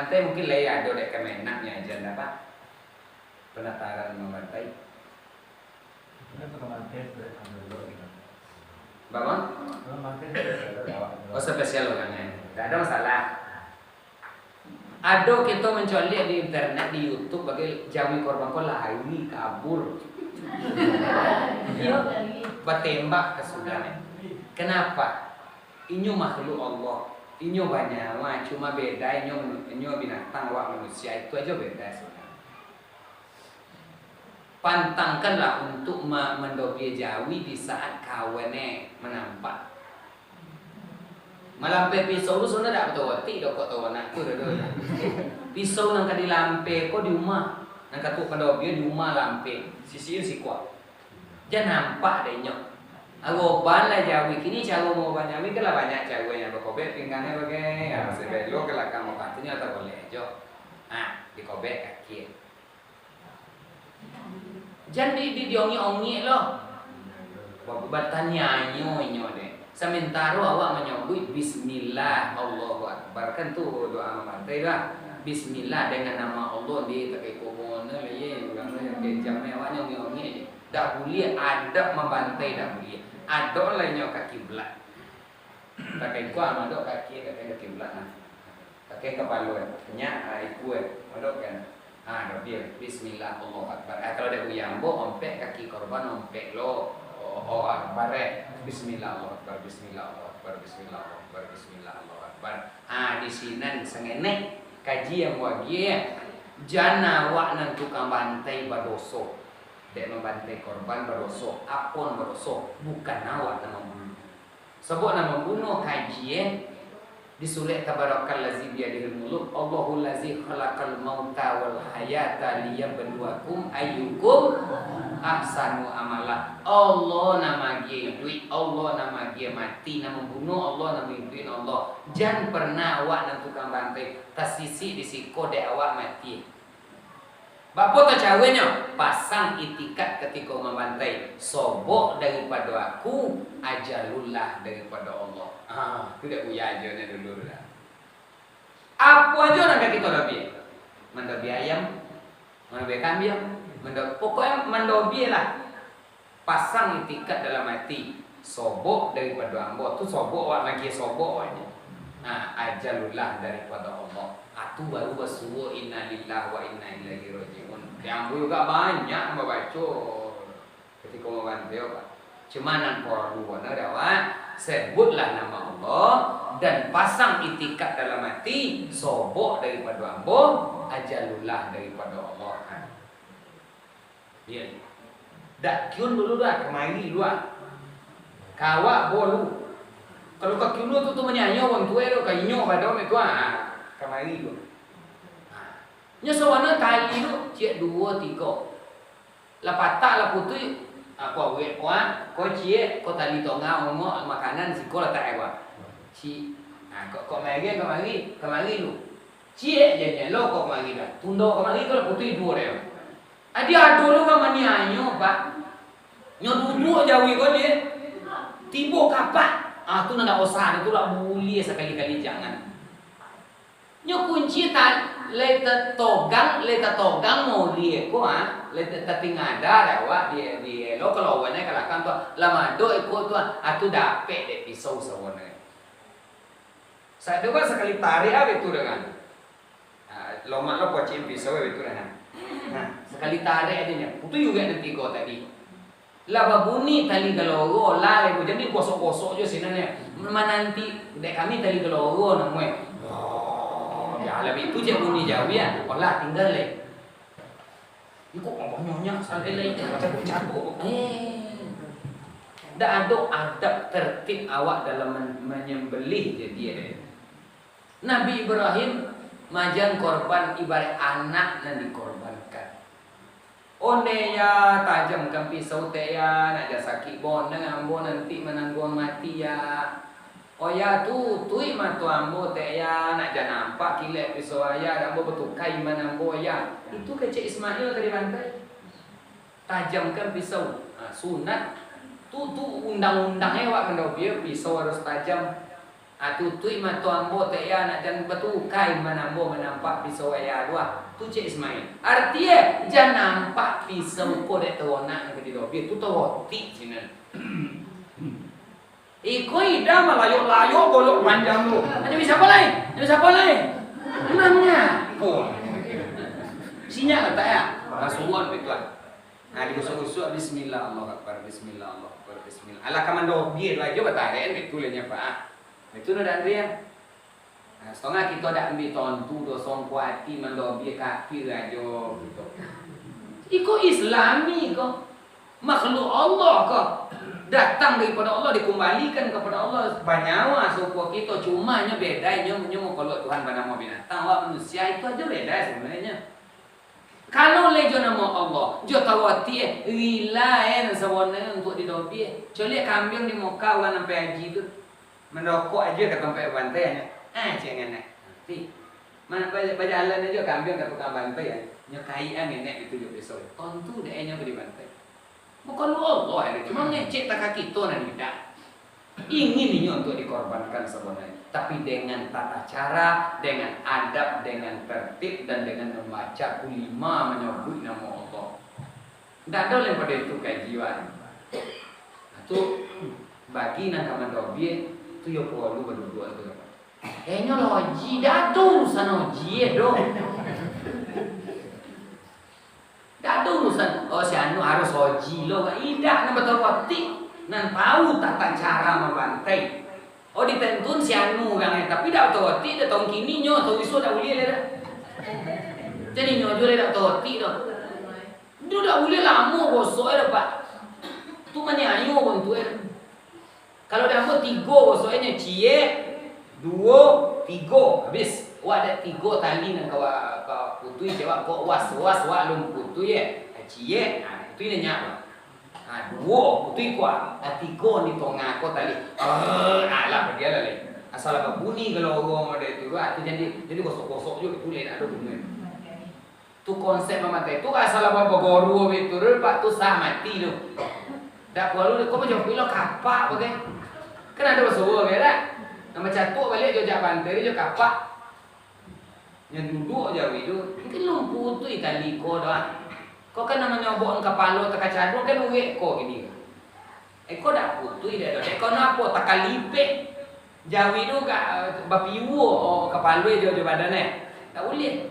membantai mungkin lah ya ada dek kemenaknya aja apa penataran membantai. Bangun? Oh spesial orangnya, tidak ada masalah. Ada kita mencoba di internet di YouTube bagi jamin korban kau lari kabur, bertembak ke Sudan. Kenapa? Inyo makhluk Allah, inyo banyak, cuma beda inyo binatang, awak manusia itu aja beda sebenarnya. Pantangkanlah untuk mendobi jawi di saat kawannya menampak. Malampe pisau lu sebenarnya tak betul wati dok kok tahu anak tu dah. Pisau nang kadi lampe kok di rumah, nang katu pendobi di rumah lampe, sisi si kuat. Jangan nampak deh nyok. Agoban lah jawi kini cara mau banyak jawi kalau banyak ceweknya berkobek pinggangnya bagai ya sebelok kalau kamu katanya tak boleh jo. Ah dikobek kaki. Jangan diongi-ongi loh. Bertanya nyo deh. Sementara awak menyebut Bismillah Allahu Akbar kan tu doa membantai lah. Bismillah dengan nama Allah di takai kubur ni lagi kerana jamnya awak niongi-ongi aje. Tak boleh adab membantai tak boleh. Ada lainnya kaki belah. Takai kuat mandok kaki belah. Takai kepala nya ikut mandok kan. Dah dia Bismillah Allahu Akbar. Kalau ada uyambo ompek kaki korban ompek lo. Oh Akbar Bismillah Allahu Akbar Bismillah Allahu Akbar Bismillah Allahu Akbar Bismillah Allahu Akbar. Di sini sengenek kaji yang wagi jana wak nan tukang bantai badoso. Dek membantai korban badoso, apon badoso, bukan awak yang membunuh. Sebab nama membunuh kaji disulit tabarakal lazi biyadihil muluk Allahul lazi khalaqal mauta wal hayata liyabluwakum ayyukum ahsanu amala. Allah nama dia duit, Allah nama dia mati, nama bunuh Allah nama duit Allah. Jangan pernah awak nak tukang bantai tasisi di siko dek awak mati. Bapa tak cawenya pasang itikat ketika membantai sobok daripada aku ajalullah daripada Allah. Itu dah punya aja ni dulu dah. Apa aja nak kita dobi? Mendobi ayam, mendobi kambing, pokoknya mendobi lah. Pasang itikat dalam hati sobok daripada Allah. Tu sobok awak lagi sobok aja. Ajalullah daripada Allah. Itu baru bersuara inna lillahi wa inna ilaihi rajiun. Yang juga banyak membaca ketika membantai apa. Cuma nan perlu adalah sebutlah nama Allah dan pasang itikat dalam hati sobok daripada Allah, ajalullah daripada Allah. Ya. Dak kiun dulu dah kemari luar. Kawak bolu. Kalau kau kiun tu menyanyi orang tua tu kainyo pada orang tua kemari tu. Nya sawana tali tu cik 2 3. Lepas tak lah putui kau wet kau cik kau tali tongau ngok makanan si kau letak apa. Cik kau kemari lu. Cik je lo kau kemari dah. Tundo kemari kau putui 2 dia. Dia ada lu kan manianyo pak. Nyo duduk jawi kau dia. Tibo kapak. Tu nak osah tu lah boleh sekali-kali jangan. Nyo kunci tan leta togang mau dia ko leta tatingada dawa dia lo kalau wana kalakan tu lama do ikut tu atu dapet de pisau sawana. Saya juga sekali tarik itu dengan loma lo pocin pisau itu dah. Sekali tarik adanya. Itu juga nanti kau tadi. Laba bunyi tali galoro lah ibu jadi kosok-kosok je sinanya. Nanti dek kami tali galoro namanya. Ya lebih itu je bunyi jauh ya. Olah tinggal le. Iku ngomong nyonya sampai lain cabut-cabut. Dak ada adab tertib awak dalam menyembelih je dia. Nabi Ibrahim majan korban ibarat anak yang dikorbankan. Onde ya tajamkan pisau teh ya nak sakit bon dengan ambo nanti menanggung mati ya. Oh ya tu matu ambo teh ya nak jangan nampak kilek pisau ayah ambo bertukai mana ambo ya. Itu kecik Ismail tadi bantai. Tajamkan pisau. Sunat tu undang-undangnya awak kena biar pisau harus tajam. Tutui matu ambo te ya nak dan betukai manambo menampak pisau ayah dua. Tu Cik Ismail. Artinya jangan nampak pisau ko dek terona ke di dobi tu teroti sini. Iko ida malayok-layok bolok panjang tu. Ada bisa apa lain? Ada bisa apa lain? Namanya. Oh. Sinya kata ya. Rasulan itu lah. Nah digusuk-gusuk bismillah Allahu akbar bismillah Allahu akbar bismillah. Ala kamando biar aja bataren betulnya Pak. Itu udah dia. Nah, setengah kita ada ambil tontu dosong kuati mendobi kaki aja gitu. Iko Islami kok. Makhluk Allah kok. Datang daripada Allah dikembalikan kepada Allah. Banyawa suku kita cuma nya bedanya kalau Tuhan pada nama binatang, wah manusia itu aja beda sebenarnya. Kalau lejo nama Allah, jo tawati wilayah sebenarnya untuk didobi. Coba kambing di Mekah kan sampai haji itu. Merokok aja ke tempat bantainya. Jangan nak. Nanti mana berjalan aja kambing ke tukang bantai ya. Nyekaian nenek itu juga besok. Tontu deh nya beri bantai. Bukan Allah ada. Cuma ngecek tak kita nanti tidak. Ingin ini untuk dikorbankan sebenarnya. Tapi dengan tata cara, dengan adab, dengan tertib dan dengan membaca kulima menyebut nama Allah. Tidak ada yang pada itu kajian. Itu bagi nak kamandobi tu yo perlu berdua tu. Nya loji dah tu urusan loji dong. Dah tu urusan si anu harus loji lo gak idak nak betul waktu nan tahu tata cara membantai. Ditentun si anu gang tapi dak betul waktu dah tahun kini nyo tahun isu dak boleh dah. Jadi nyo jule dak betul waktu dah. Dia dak boleh lama gosok dah Pak. Tu menyayu pun tu kalau dah buat 3 soalnya cie 2 3 habis. Wah ada 3 tali nak kau putui cewek kau was lum putui cie itu ini nyak. 2 putui kuat 3 di tengah kau tali. Alah dia lah le. Asal apa bunyi kalau orang ada itu jadi gosok-gosok juga itu le ada bunyi. Tu konsep mata itu asal apa goru itu Pak tu sah mati tu. Dak perlu kau macam pilih kapak bagai. Kan ada bahasa beda. Nama catuk balik jo jak bantai jo kapak. Yang duduk jauh itu, mungkin lumpuh tu itali ko doang. Kau kan nama nyobok kepala teka cadung kan uwe ko gini. Kau dak putui dah. Kau napa takalipe. Jauh itu gak bapiwo kepala jo badannya. Tak boleh.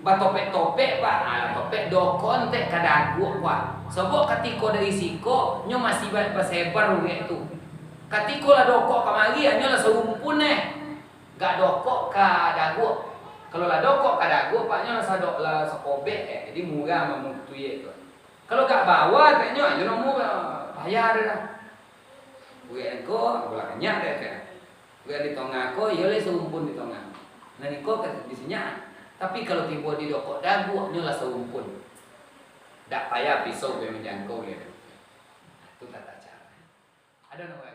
Batopek-topek Pak. Topek dokon tek kadagu Pak. Sebab ketika dari siko nyo masih bersebar uwe tu. Ketika lah dokok kemari hanya lah serumpun gak dokok ke dagu. Kalau lah dokok ke dagu paknya lah sadok lah sekobek jadi murah memutui itu. Kalau gak bawa taknya aja nomu bayar dah. Gue engko bola kenyak deh. Gue di tengah ko ya le serumpun di tengah. Nah niko di sini. Tapi kalau tiba di dokok dagu hanya lah serumpun. Dak payah pisau gue menjangkau dia. Itu tata cara. Ada nama